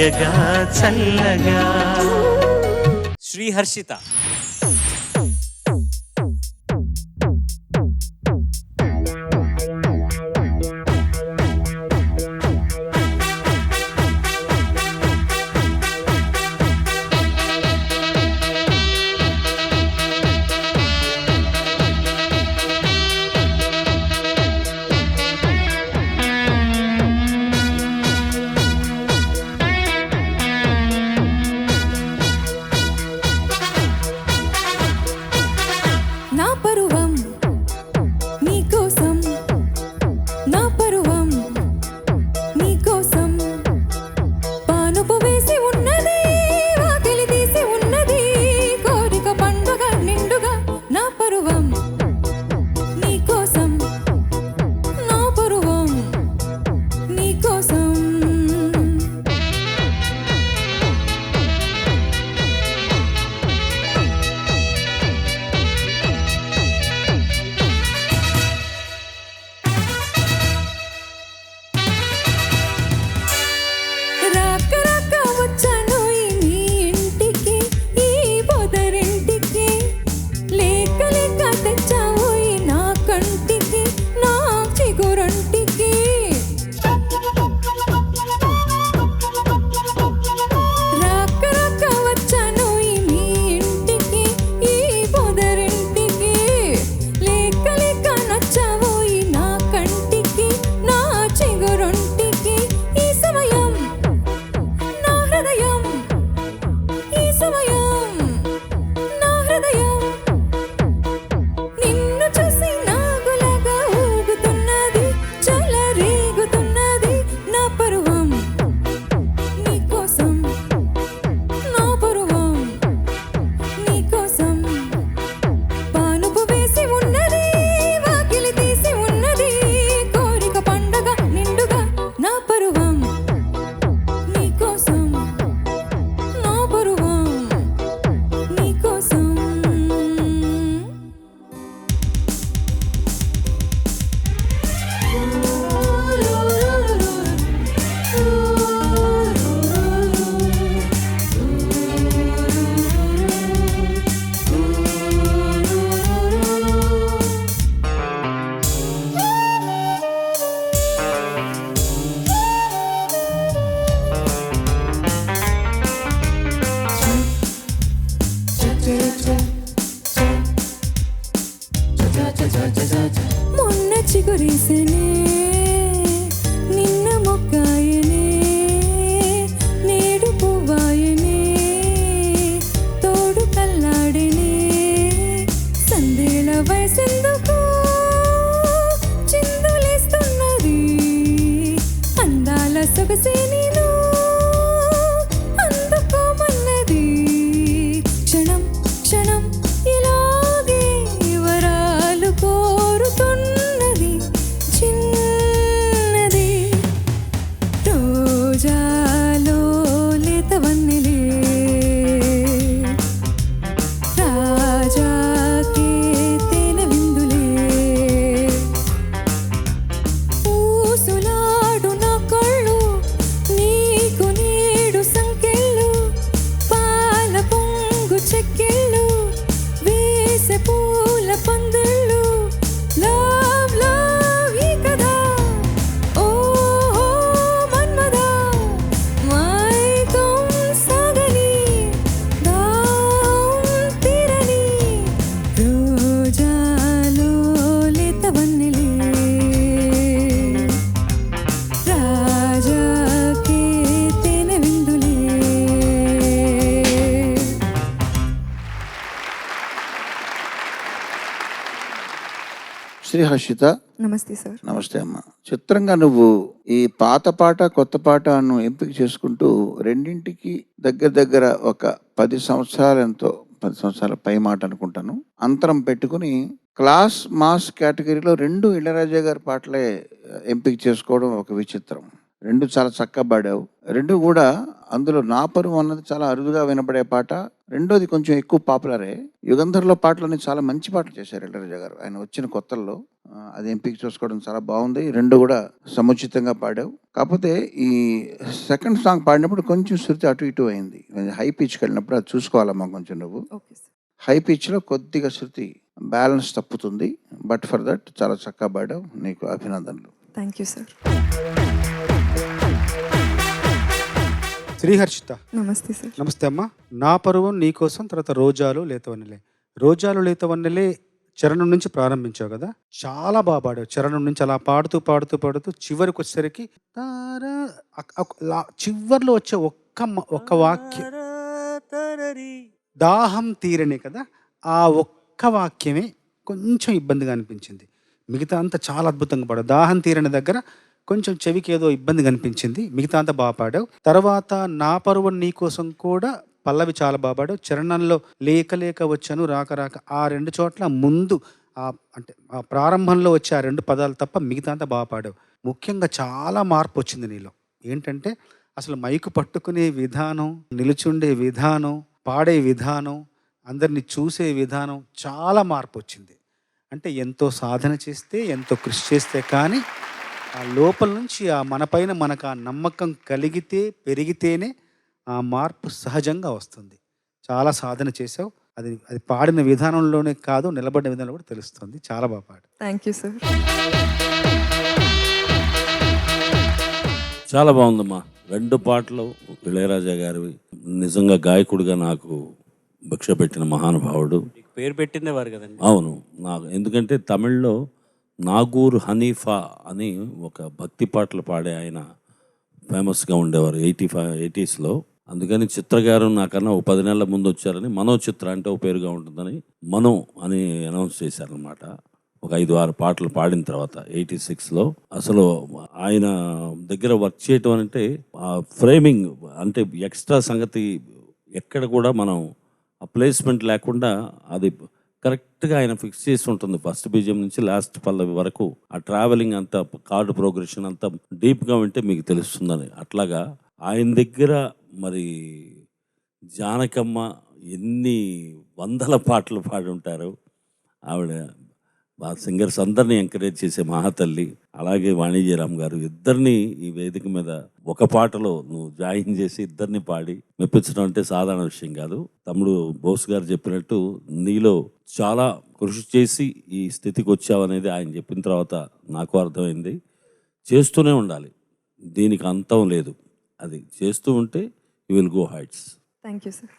తీయగా చల్లగా. శ్రీ హర్షిత. మొన్న చిగురిసెనే నిన్న మొక్కాయనే నేడు పువ్వాయనే తోడు కల్లాడనే సందేళ వయసెందుకు చిందులేస్తున్నది అందాల సొగసే నేను అందుకోమన్నది క్షణం క్షణం ఇలాగే వరాలు కోరుతున్నది చిన్నది రోజాలో లేతవన్నెలే రాజాకే తేనె విందులే ఊసులాడు నా కళ్ళు నీకు నీడు సంకెళ్ళు పాల పొంగు చెక్కిళ్ళు వేసే పూల పందిళ్ళు లవ్ లవ్ ఈ కథ ఓ మన్మద మైకం సాగని దాం తీరని రోజాలో లేతవన్నెలే రాజాకే తేనె విందులే. శ్రీ హర్షిత, నమస్తే సార్. నమస్తే అమ్మ. చిత్రంగా నువ్వు ఈ పాత పాట కొత్త పాటను ఎంపిక చేసుకుంటూ రెండింటికి దగ్గర దగ్గర ఒక 10 సంవత్సరాల పై మాట అనుకుంటాను అంతరం పెట్టుకుని క్లాస్ మాస్ కేటగిరీలో 2 ఇళయరాజా గారి పాటలే ఎంపిక చేసుకోవడం ఒక విచిత్రం. 2 చాలా చక్కగా పాడావు. 2 కూడా అందులో నా పరువు అన్నది చాలా అరుదుగా వినపడే పాట. రెండోది కొంచెం ఎక్కువ పాపులరే. యుగంధర్లో పాటలని చాలా మంచి పాటలు చేశారు ఇళయరాజా గారు ఆయన వచ్చిన కొత్తల్లో. అది ఎంపిక చేసుకోవడం చాలా బాగుంది. 2 కూడా సముచితంగా పాడావు. కాకపోతే ఈ సెకండ్ సాంగ్ పాడినప్పుడు కొంచెం శృతి అటు ఇటు అయింది. హై పిచ్‌కి వెళ్ళినప్పుడు అది చూసుకోవాలమ్మా కొంచెం నువ్వు. Okay sir. హై పిచ్‌లో కొద్దిగా శృతి బ్యాలెన్స్ తప్పుతుంది. బట్ ఫర్ దట్ చాలా చక్కగా పాడావు. నీకు అభినందనలు. Thank you sir. శ్రీహర్షిత, నమస్తే సార్. నమస్తే అమ్మా. నా పరువం నీకోసం, తర్వాత రోజాలు లేతవన్నెలే. రోజాలు లేతవన్నెలే చరణం నుంచి ప్రారంభించావు కదా, చాలా బాగా పాడావు. చరణం నుంచి అలా పాడుతూ పాడుతూ పాడుతూ చివరికి వచ్చేసరికి చివర్లో వచ్చే ఒక్క వాక్యం దాహం తీరని కదా, ఆ ఒక్క వాక్యమే కొంచెం ఇబ్బందిగా అనిపించింది. మిగతా అంతా చాలా అద్భుతంగా పాడావు. దాహం తీరని దగ్గర కొంచెం చెవికి ఏదో ఇబ్బంది కనిపించింది. మిగతా అంతా బాగా పాడావు. తర్వాత నా పరువం నీకోసం కూడా పల్లవి చాలా బాగా పాడావు. చరణంలో లేక లేక వచ్చాను, రాక రాక, ఆ 2 చోట్ల ముందు అంటే ఆ ప్రారంభంలో వచ్చే ఆ 2 పదాలు తప్ప మిగతా అంతా బాగా పాడావు. ముఖ్యంగా చాలా మార్పు వచ్చింది నీలో. ఏంటంటే అసలు మైకు పట్టుకునే విధానం, నిలుచుండే విధానం, పాడే విధానం, అందరినీ చూసే విధానం చాలా మార్పు వచ్చింది. అంటే ఎంతో సాధన చేస్తే, ఎంతో కృషి చేస్తే కానీ ఆ లోపల నుంచి ఆ మనపైన మనకు ఆ నమ్మకం కలిగితే, పెరిగితేనే ఆ మార్పు సహజంగా వస్తుంది. చాలా సాధన చేసావు. అది పాడిన విధానంలోనే కాదు, నిలబడిన విధానంలో కూడా తెలుస్తుంది. చాలా బాగా పాడు. Thank you sir. చాలా బాగుందమ్మా. 2 పాటలు ఇళయరాజా గారివి. నిజంగా గాయకుడిగా నాకు భిక్ష పెట్టిన మహానుభావుడు. పేరు పెట్టిందే వారు కదండి. అవును, నాకు ఎందుకంటే తమిళ్లో నాగూర్ హనీఫా అని ఒక భక్తి పాటలు పాడే ఆయన ఫేమస్గా ఉండేవారు 80s. అందుకని చిత్ర గారు నాకన్నా ఒక 10 నెలల ముందు వచ్చారని మనో చిత్ర అంటే ఒక పేరుగా ఉంటుందని మనో అని అనౌన్స్ చేశారనమాట. ఒక 5-6 పాటలు పాడిన తర్వాత 86లో. అసలు ఆయన దగ్గర వర్క్ చేయటం అంటే ఆ ఫ్రేమింగ్ అంటే ఎక్స్ట్రా సంగతి ఎక్కడ కూడా మనం ఆ ప్లేస్మెంట్ లేకుండా అది కరెక్ట్గా ఆయన ఫిక్స్ చేసి ఉంటుంది. ఫస్ట్ బీజియం నుంచి లాస్ట్ పల్లవి వరకు ఆ ట్రావెలింగ్ అంతా, కార్డు ప్రోగ్రెషన్ అంతా డీప్గా వింటే మీకు తెలుస్తుందని. అట్లాగా ఆయన దగ్గర మరి జానకమ్మ ఎన్ని వందల పాటలు పాడి ఉంటారు. ఆవిడ ఆ సింగర్స్ అందరినీ ఎంకరేజ్ చేసే మహాతల్లి. అలాగే వాణిజ్యరామ్ గారు, ఇద్దరిని ఈ వేదిక మీద ఒక పాటలో నువ్వు జాయిన్ చేసి ఇద్దరిని పాడి మెప్పించడం అంటే సాధారణ విషయం కాదు. తమ్ముడు బోస్ గారు చెప్పినట్టు నీలో చాలా కృషి చేసి ఈ స్థితికి వచ్చావనేది ఆయన చెప్పిన తర్వాత నాకు అర్థమైంది. చేస్తూనే ఉండాలి, దీనికి అంతం లేదు. అది చేస్తూ ఉంటే you will go heights. Thank you sir.